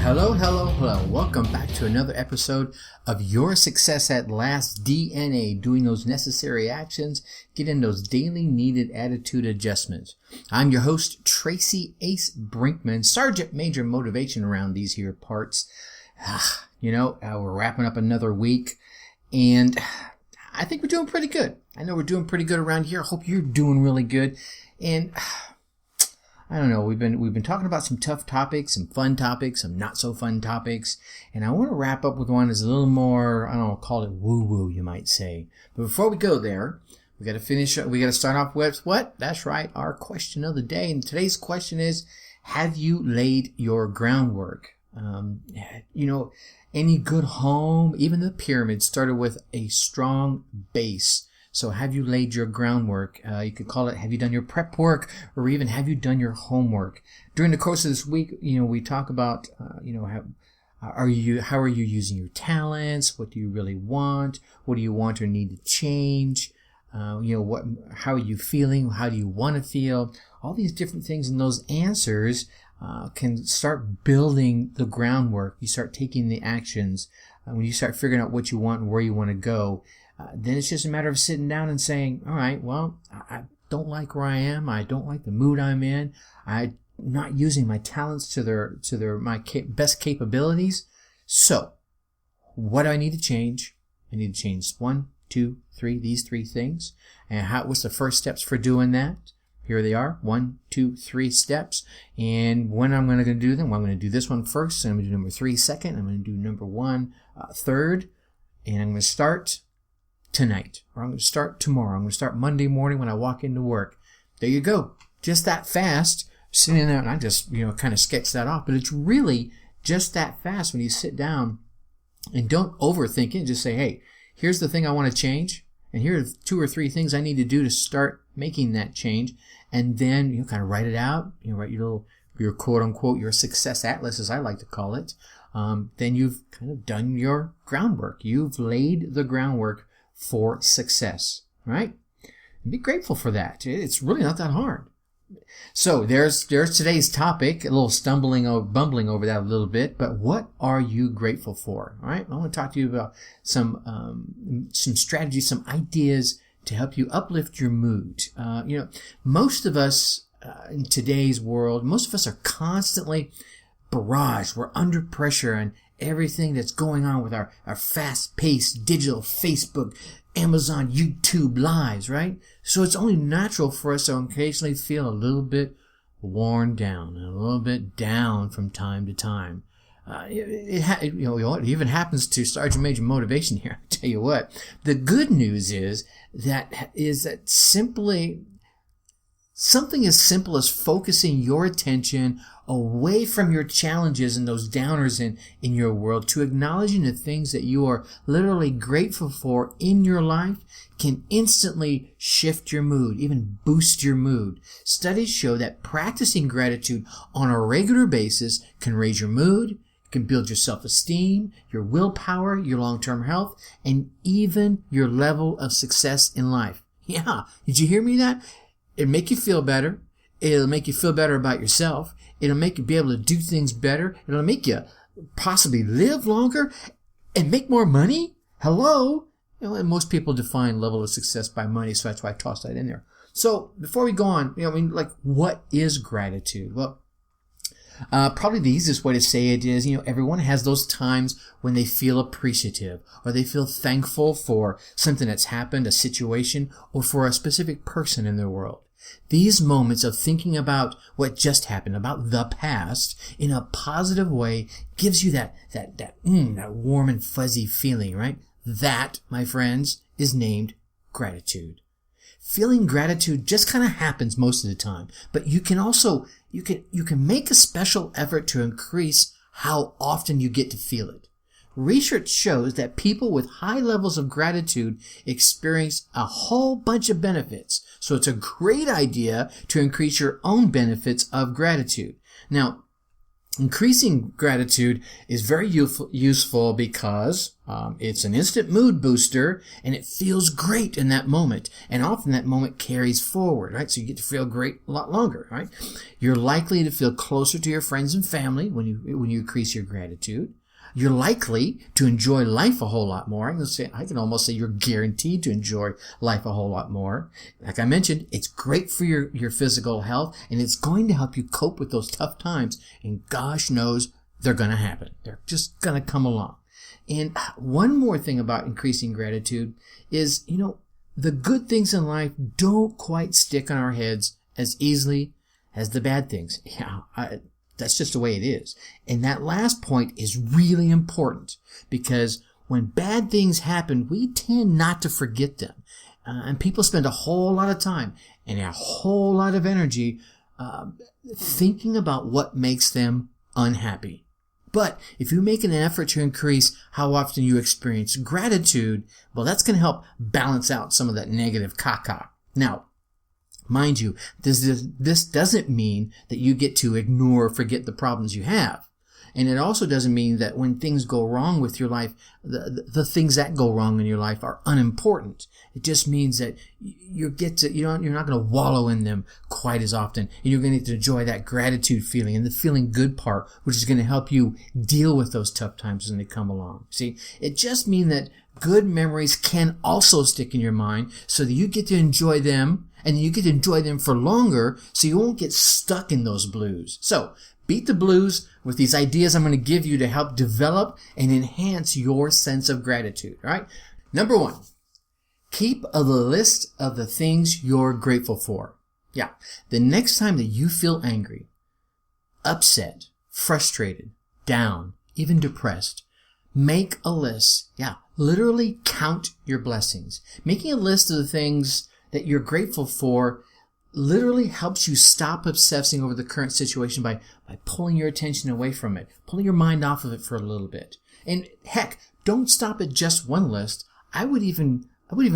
Hello, hello, hello. Welcome back to another episode of Your Success at Last DNA, doing those necessary actions, getting those daily needed attitude adjustments. I'm your host, Tracy Ace Brinkman, Sergeant Major Motivation around these here parts. We're wrapping up another week, and I think we're doing pretty good. I know we're doing pretty good around here. I hope you're doing really good. And I don't know, we've been talking about some tough topics, some fun topics, some not so fun topics, and I want to wrap up with one that's a little more, I don't know, call it woo-woo, you might say. But before we go there, we got to start off with what? That's right, our question of the day. And today's question is, have you laid your groundwork? Any good home, even the pyramid, started with a strong base. So have you laid your groundwork? You could call it, have you done your prep work, or even have you done your homework? During the course of this week, we talk about, how are you using your talents? What do you really want? What do you want or need to change? How are you feeling? How do you want to feel? All these different things, and those answers can start building the groundwork. You start taking the actions. When you start figuring out what you want and where you want to go, then it's just a matter of sitting down and saying, all right, well, I don't like where I am. I don't like the mood I'm in. I'm not using my talents to my best capabilities. So what do I need to change? I need to change 1, 2, 3, these 3 things. And what's the first steps for doing that? Here they are, 1, 2, 3 steps. And when I'm going to do them, well, I'm going to do this one first, and I'm going to do number 3 second, I'm going to do number 1 third, and I'm going to start tonight, or I'm going to start tomorrow. I'm going to start Monday morning when I walk into work. There you go. Just that fast. Sitting there, and I just, kind of sketch that off. But it's really just that fast when you sit down and don't overthink it. Just say, hey, here's the thing I want to change, and here are 2 or 3 things I need to do to start making that change. And then kind of write it out. Write your quote unquote, your success atlas, as I like to call it. Then you've kind of done your groundwork. You've laid the groundwork for success, right? And be grateful for that. It's really not that hard. So there's today's topic, a little bumbling over that a little bit, but what are you grateful for? All right. I want to talk to you about some strategies, some ideas to help you uplift your mood. Most of us in today's world, most of us are constantly barraged. We're under pressure and everything that's going on with our fast-paced digital Facebook, Amazon, YouTube lives, right? So it's only natural for us to occasionally feel a little bit worn down, and a little bit down from time to time. It even happens to Sergeant Major Motivation here. I tell you what, the good news is that simply something as simple as focusing your attention away from your challenges and those downers in your world to acknowledging the things that you are literally grateful for in your life can instantly shift your mood, even boost your mood. Studies show that practicing gratitude on a regular basis can raise your mood, can build your self-esteem, your willpower, your long-term health, and even your level of success in life. Yeah, did you hear me that? It'll make you feel better. It'll make you feel better about yourself. It'll make you be able to do things better. It'll make you possibly live longer and make more money. Hello? And most people define level of success by money, so that's why I tossed that in there. So before we go on, what is gratitude? Well, probably the easiest way to say it is, everyone has those times when they feel appreciative, or they feel thankful for something that's happened, a situation, or for a specific person in their world. These moments of thinking about what just happened, about the past, in a positive way, gives you that warm and fuzzy feeling, right? That, my friends, is named gratitude. Feeling gratitude just kind of happens most of the time, but you can also, you can make a special effort to increase how often you get to feel it. Research shows that people with high levels of gratitude experience a whole bunch of benefits. So it's a great idea to increase your own benefits of gratitude. Now, Increasing gratitude is very useful because it's an instant mood booster and it feels great in that moment. And often that moment carries forward, right? So you get to feel great a lot longer, right? You're likely to feel closer to your friends and family when you increase your gratitude. You're likely to enjoy life a whole lot more. I can almost say you're guaranteed to enjoy life a whole lot more. Like I mentioned, it's great for your physical health, and it's going to help you cope with those tough times. And gosh knows they're going to happen. They're just going to come along. And one more thing about increasing gratitude is, the good things in life don't quite stick on our heads as easily as the bad things. That's just the way it is. And that last point is really important because when bad things happen, we tend not to forget them. And people spend a whole lot of time and a whole lot of energy thinking about what makes them unhappy. But if you make an effort to increase how often you experience gratitude, well, that's going to help balance out some of that negative caca. Now, mind you, this doesn't mean that you get to ignore or forget the problems you have. And it also doesn't mean that when things go wrong with your life, the things that go wrong in your life are unimportant. It just means that you're not going to wallow in them quite as often. And you're going to enjoy that gratitude feeling and the feeling good part, which is going to help you deal with those tough times when they come along. See, it just means that good memories can also stick in your mind so that you get to enjoy them. And you get to enjoy them for longer so you won't get stuck in those blues. So beat the blues with these ideas I'm going to give you to help develop and enhance your sense of gratitude. All right. Number 1, keep a list of the things you're grateful for. Yeah. The next time that you feel angry, upset, frustrated, down, even depressed, make a list. Yeah. Literally count your blessings. Making a list of the things that you're grateful for literally helps you stop obsessing over the current situation by pulling your attention away from it, pulling your mind off of it for a little bit. And heck, don't stop at just one list. I would even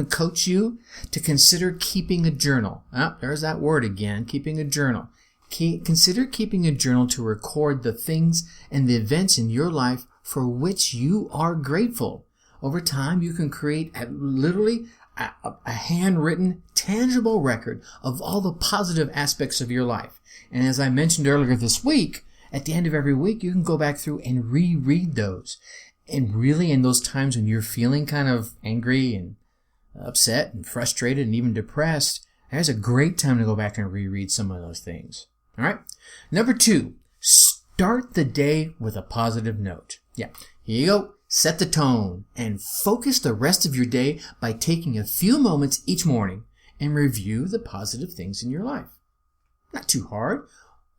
coach you to consider keeping a journal. There's that word again, keeping a journal. Consider keeping a journal to record the things and the events in your life for which you are grateful. Over time, you can create literally a handwritten, tangible record of all the positive aspects of your life. And as I mentioned earlier this week, at the end of every week, you can go back through and reread those. And really, in those times when you're feeling kind of angry and upset and frustrated and even depressed, there's a great time to go back and reread some of those things. All right. Number 2, start the day with a positive note. Yeah, here you go. Set the tone and focus the rest of your day by taking a few moments each morning and review the positive things in your life. Not too hard.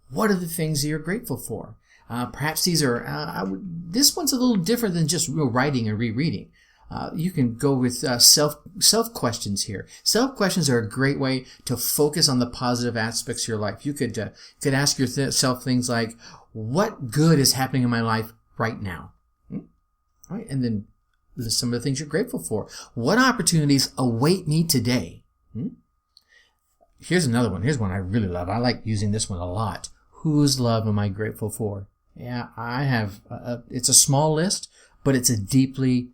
What are the things that you're grateful for? Perhaps these are, this one's a little different than just writing and rereading. You can go with self questions here. Self questions are a great way to focus on the positive aspects of your life. You could ask yourself things like, what good is happening in my life right now? Right? And then list some of the things you're grateful for. What opportunities await me today? Here's another one. Here's one I really love. I like using this one a lot. Whose love am I grateful for? Yeah, I have, it's a small list, but it's a deeply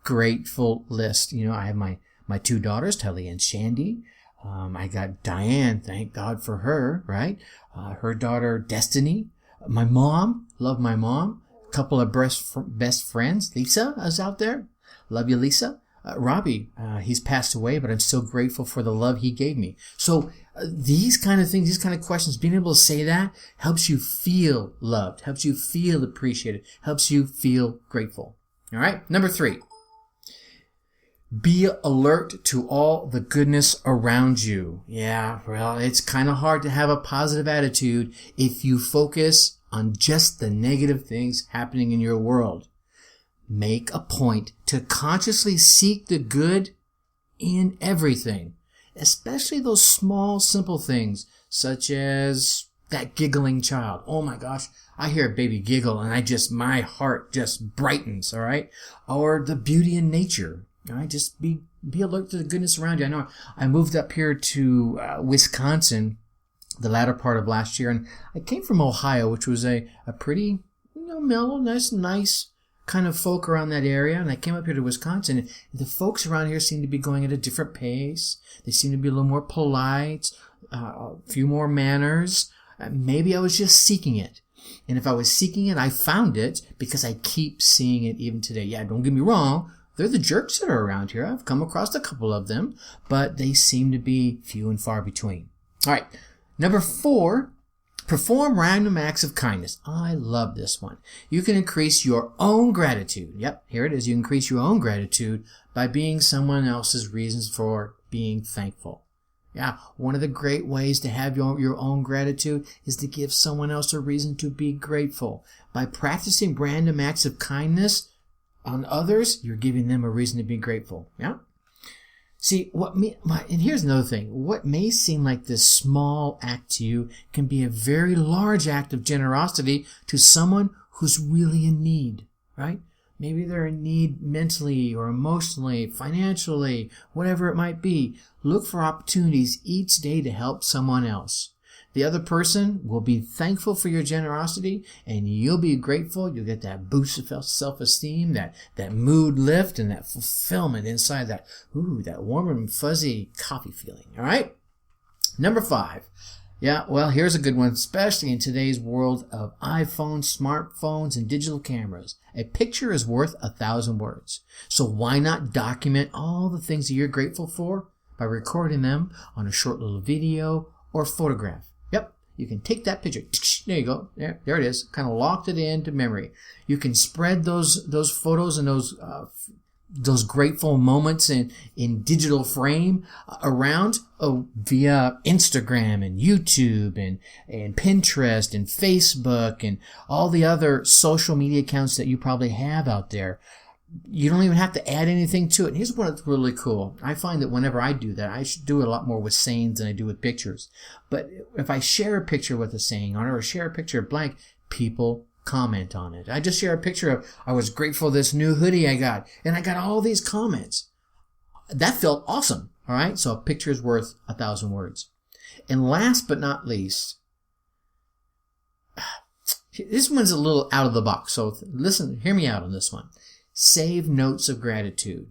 grateful list. I have my 2 daughters, Telly and Shandy. I got Diane, thank God for her, right? Her daughter, Destiny. My mom, love my mom. Couple of best friends. Lisa is out there. Love you, Lisa. Robbie, he's passed away, but I'm still grateful for the love he gave me. So these kind of things, these kind of questions, being able to say that helps you feel loved, helps you feel appreciated, helps you feel grateful. All right. Number 3, be alert to all the goodness around you. Yeah, well, it's kind of hard to have a positive attitude if you focus on just the negative things happening in your world. Make a point to consciously seek the good in everything, especially those small, simple things, such as that giggling child. Oh my gosh, I hear a baby giggle and my heart just brightens, all right? Or the beauty in nature, all right? Just be alert to the goodness around you. I know I moved up here to Wisconsin the latter part of last year. And I came from Ohio, which was a pretty, mellow, nice kind of folk around that area. And I came up here to Wisconsin, and the folks around here seem to be going at a different pace. They seem to be a little more polite, a few more manners. Maybe I was just seeking it. And if I was seeking it, I found it because I keep seeing it even today. Yeah, don't get me wrong. They're the jerks that are around here. I've come across a couple of them, but they seem to be few and far between. All right. Number 4, perform random acts of kindness. I love this one. You can increase your own gratitude. Yep, here it is. You increase your own gratitude by being someone else's reasons for being thankful. Yeah, one of the great ways to have your own gratitude is to give someone else a reason to be grateful. By practicing random acts of kindness on others, you're giving them a reason to be grateful. Yeah? See, and here's another thing. What may seem like this small act to you can be a very large act of generosity to someone who's really in need, right? Maybe they're in need mentally or emotionally, financially, whatever it might be. Look for opportunities each day to help someone else. The other person will be thankful for your generosity, and you'll be grateful. You'll get that boost of self-esteem, that mood lift, and that fulfillment inside that warm and fuzzy coffee feeling. All right? Number 5. Yeah, well, here's a good one, especially in today's world of iPhones, smartphones, and digital cameras. A picture is worth 1,000 words. So why not document all the things that you're grateful for by recording them on a short little video or photograph? Yep, you can take that picture. There you go. There it is. Kind of locked it into memory. You can spread those photos and those grateful moments in digital frame around via Instagram and YouTube and Pinterest and Facebook and all the other social media accounts that you probably have out there. You don't even have to add anything to it. And here's what's really cool. I find that whenever I do that, I should do it a lot more with sayings than I do with pictures. But if I share a picture with a saying on it or share a picture of blank, people comment on it. I just share a picture of, I was grateful for this new hoodie I got, and I got all these comments. That felt awesome. All right. So a picture is worth 1,000 words. And last but not least, this one's a little out of the box. So listen, hear me out on this one. Save notes of gratitude.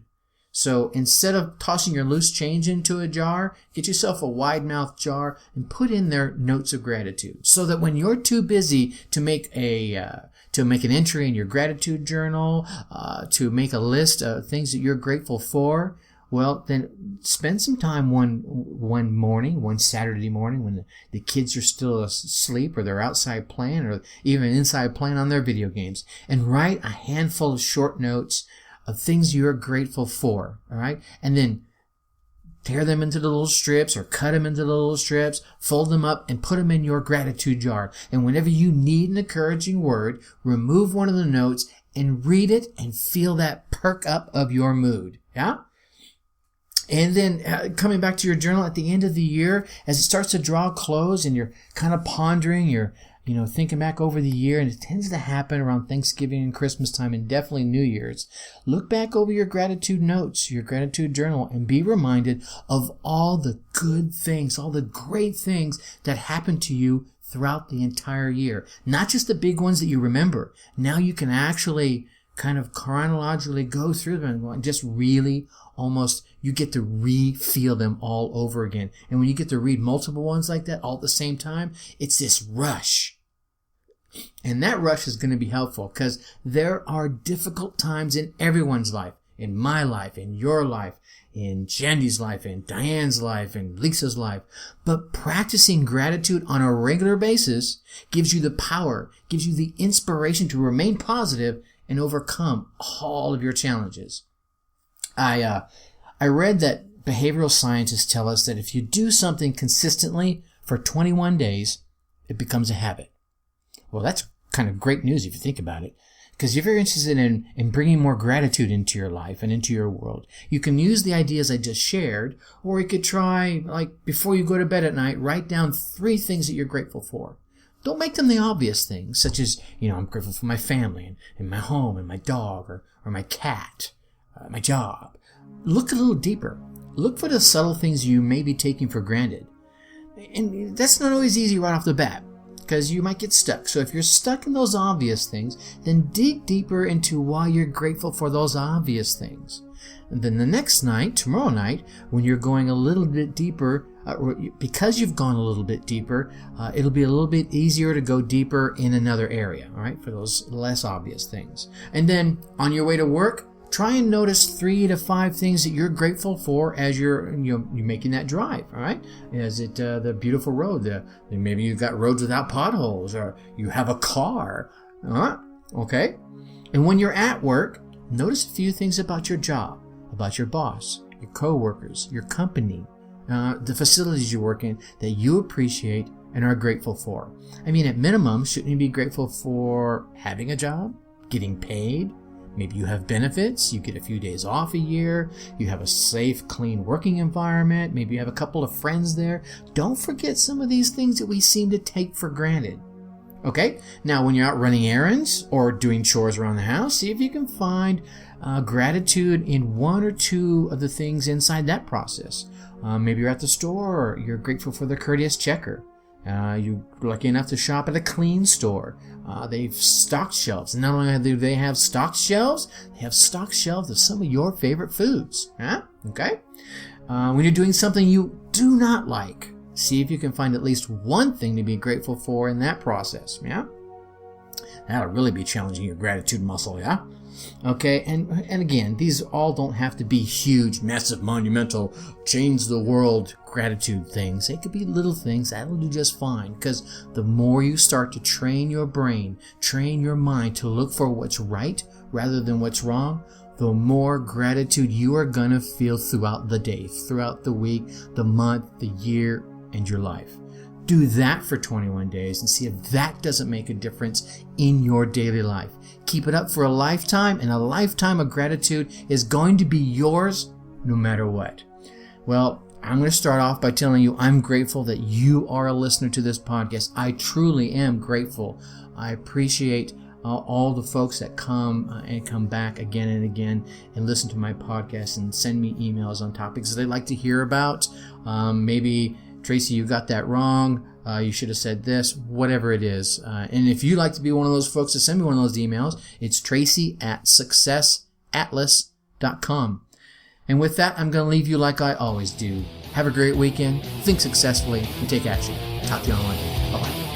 So instead of tossing your loose change into a jar, get yourself a wide-mouthed jar and put in there notes of gratitude. So that when you're too busy to make an entry in your gratitude journal, to make a list of things that you're grateful for, well, then spend some time one Saturday morning when the kids are still asleep or they're outside playing or even inside playing on their video games, and write a handful of short notes of things you're grateful for, all right? And then tear them into the little strips or cut them into the little strips, fold them up, and put them in your gratitude jar. And whenever you need an encouraging word, remove one of the notes and read it and feel that perk up of your mood, yeah? And then coming back to your journal at the end of the year, as it starts to draw close and you're kind of pondering, you're thinking back over the year, and it tends to happen around Thanksgiving and Christmas time and definitely New Year's. Look back over your gratitude notes, your gratitude journal, and be reminded of all the good things, all the great things that happened to you throughout the entire year. Not just the big ones that you remember. Now you can actually kind of chronologically go through them and just really almost, you get to re-feel them all over again. And when you get to read multiple ones like that all at the same time, it's this rush. And that rush is going to be helpful because there are difficult times in everyone's life, in my life, in your life, in Jandy's life, in Diane's life, in Lisa's life. But practicing gratitude on a regular basis gives you the power, gives you the inspiration to remain positive and overcome all of your challenges. I read that behavioral scientists tell us that if you do something consistently for 21 days, it becomes a habit. Well, that's kind of great news if you think about it. Because if you're interested in bringing more gratitude into your life and into your world, you can use the ideas I just shared, or you could try, like, before you go to bed at night, write down 3 things that you're grateful for. Don't make them the obvious things, such as, I'm grateful for my family and my home and my dog or my cat, my job. Look a little deeper. Look for the subtle things you may be taking for granted. And that's not always easy right off the bat, because you might get stuck. So if you're stuck in those obvious things, then dig deeper into why you're grateful for those obvious things. And then the next night, tomorrow night, when you're going a little bit deeper, because you've gone a little bit deeper, it'll be a little bit easier to go deeper in another area, all right, for those less obvious things. And then on your way to work, try and notice 3 to 5 things that you're grateful for as you're making that drive, all right? Is it the beautiful road? Maybe you've got roads without potholes, or you have a car, all right? Okay? And when you're at work, notice a few things about your job, about your boss, your coworkers, your company, the facilities you work in that you appreciate and are grateful for. I mean, at minimum, shouldn't you be grateful for having a job, getting paid? Maybe you have benefits, you get a few days off a year, you have a safe, clean working environment, maybe you have a couple of friends there. Don't forget some of these things that we seem to take for granted. Okay, now when you're out running errands or doing chores around the house, see if you can find gratitude in 1 or 2 of the things inside that process. Maybe you're at the store, you're grateful for the courteous checker. You're lucky enough to shop at a clean store. They've stocked shelves. And not only do they have stocked shelves, they have stocked shelves of some of your favorite foods. Okay? When you're doing something you do not like, see if you can find at least one thing to be grateful for in that process. Yeah? That'll really be challenging your gratitude muscle, yeah? Okay, and again, these all don't have to be huge, massive, monumental, change the world gratitude things. They could be little things. That'll do just fine, because the more you start to train your brain, train your mind to look for what's right rather than what's wrong, the more gratitude you are going to feel throughout the day, throughout the week, the month, the year, and your life. Do that for 21 days and see if that doesn't make a difference in your daily life. Keep it up for a lifetime, and a lifetime of gratitude is going to be yours no matter what. Well, I'm going to start off by telling you I'm grateful that you are a listener to this podcast. I truly am grateful. I appreciate all the folks that come back again and again and listen to my podcast and send me emails on topics that they'd like to hear about. Maybe, Tracy, you got that wrong. You should have said this, whatever it is. And if you'd like to be one of those folks to send me one of those emails, it's tracy@successatlas.com. And with that, I'm going to leave you like I always do. Have a great weekend, think successfully, and take action. Talk to you on Monday. Bye-bye.